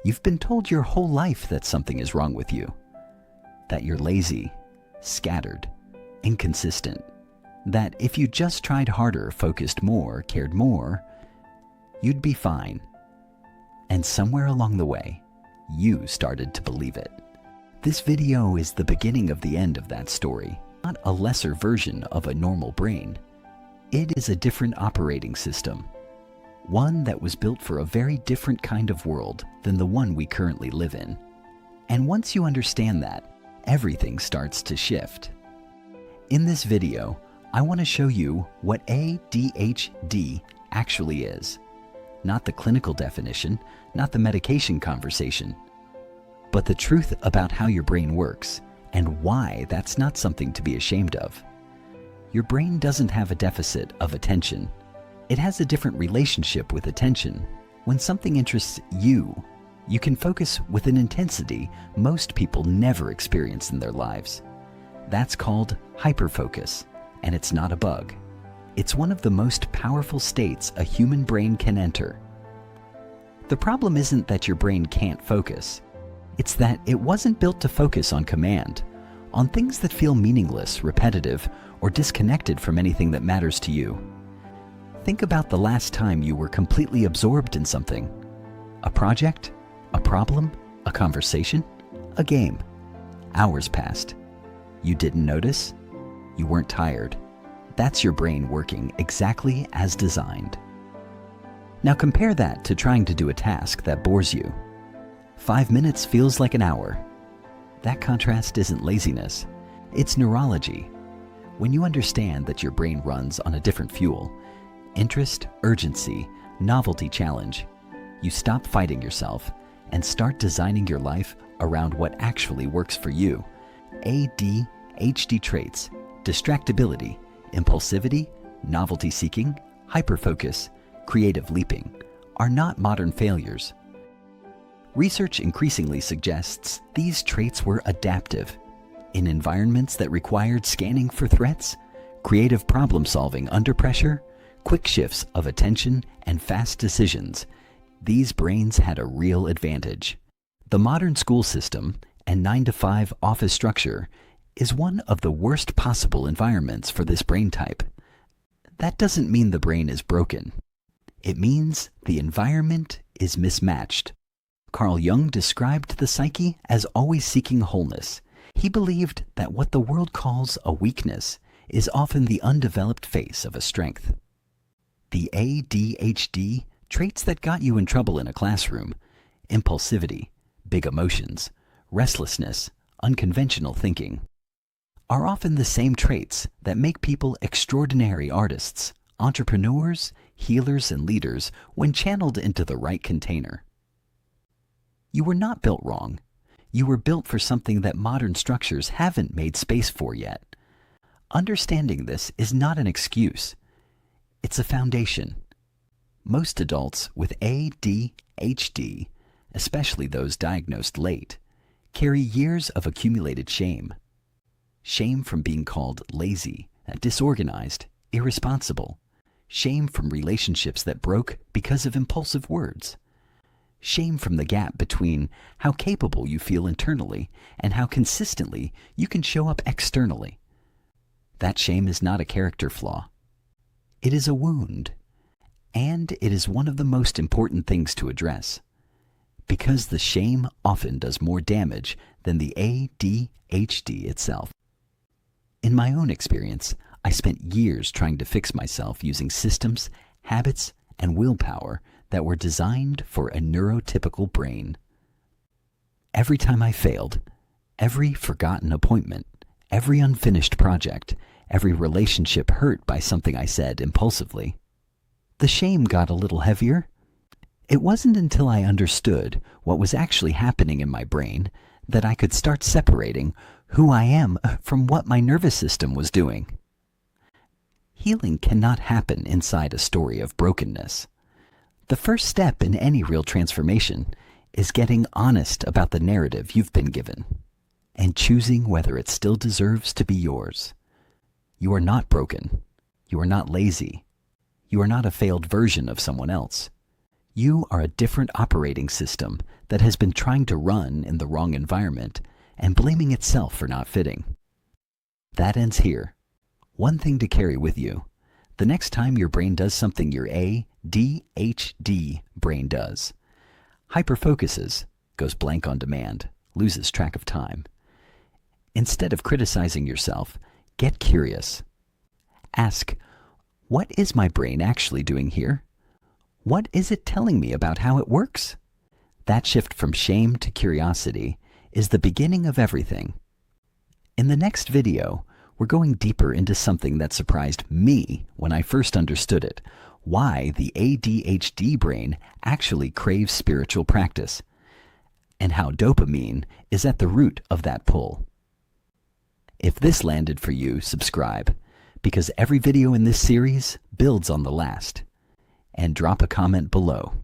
You've been told your whole life that something is wrong with you, that you're lazy, scattered, inconsistent, that if you just tried harder, focused more, cared more, you'd be fine. And somewhere along the way, you started to believe it. This video is the beginning of the end of that story, not a lesser version of a normal brain. It is a different operating system, one that was built for a very different kind of world than the one we currently live in. And once you understand that, everything starts to shift. In this video, I want to show you what ADHD actually is. Not the clinical definition, not the medication conversation, but the truth about how your brain works and why that's not something to be ashamed of. Your brain doesn't have a deficit of attention. It has a different relationship with attention. When something interests you, you can focus with an intensity most people never experience in their lives. That's called hyperfocus, and it's not a bug. It's one of the most powerful states a human brain can enter. The problem isn't that your brain can't focus. It's that it wasn't built to focus on command, on things that feel meaningless, repetitive, or disconnected from anything that matters to you. Think about the last time you were completely absorbed in something. A project, a problem, a conversation, a game. Hours passed. You didn't notice. You weren't tired. That's your brain working exactly as designed. Now compare that to trying to do a task that bores you. 5 minutes feels like an hour. That contrast isn't laziness, it's neurology. When you understand that your brain runs on a different fuel, interest, urgency, novelty, challenge, you stop fighting yourself and start designing your life around what actually works for you. ADHD traits, distractibility, impulsivity, novelty seeking, hyperfocus, creative leaping, are not modern failures. Research increasingly suggests these traits were adaptive. In environments that required scanning for threats, creative problem solving under pressure, quick shifts of attention, and fast decisions, these brains had a real advantage. The modern school system and 9-to-5 office structure is one of the worst possible environments for this brain type. That doesn't mean the brain is broken. It means the environment is mismatched. Carl Jung described the psyche as always seeking wholeness. He believed that what the world calls a weakness is often the undeveloped face of a strength. The ADHD traits that got you in trouble in a classroom, impulsivity, big emotions, restlessness, unconventional thinking, are often the same traits that make people extraordinary artists, entrepreneurs, healers, and leaders when channeled into the right container. You were not built wrong. You were built for something that modern structures haven't made space for yet. Understanding this is not an excuse. It's a foundation. Most adults with ADHD, especially those diagnosed late, carry years of accumulated shame. Shame from being called lazy, disorganized, irresponsible. Shame from relationships that broke because of impulsive words. Shame from the gap between how capable you feel internally and how consistently you can show up externally. That shame is not a character flaw. It is a wound, and it is one of the most important things to address, because the shame often does more damage than the ADHD itself. In my own experience, I spent years trying to fix myself using systems, habits, and willpower that were designed for a neurotypical brain. Every time I failed, every forgotten appointment, every unfinished project, every relationship hurt by something I said impulsively, the shame got a little heavier. It wasn't until I understood what was actually happening in my brain that I could start separating who I am from what my nervous system was doing. Healing cannot happen inside a story of brokenness. The first step in any real transformation is getting honest about the narrative you've been given and choosing whether it still deserves to be yours. You are not broken. You are not lazy. You are not a failed version of someone else. You are a different operating system that has been trying to run in the wrong environment and blaming itself for not fitting. That ends here. One thing to carry with you. The next time your brain does something your ADHD brain does, hyperfocuses, goes blank on demand, loses track of time. Instead of criticizing yourself, get curious. Ask, what is my brain actually doing here? What is it telling me about how it works? That shift from shame to curiosity is the beginning of everything. In the next video, we're going deeper into something that surprised me when I first understood it, why the ADHD brain actually craves spiritual practice, and how dopamine is at the root of that pull. If this landed for you, subscribe, because every video in this series builds on the last. And drop a comment below.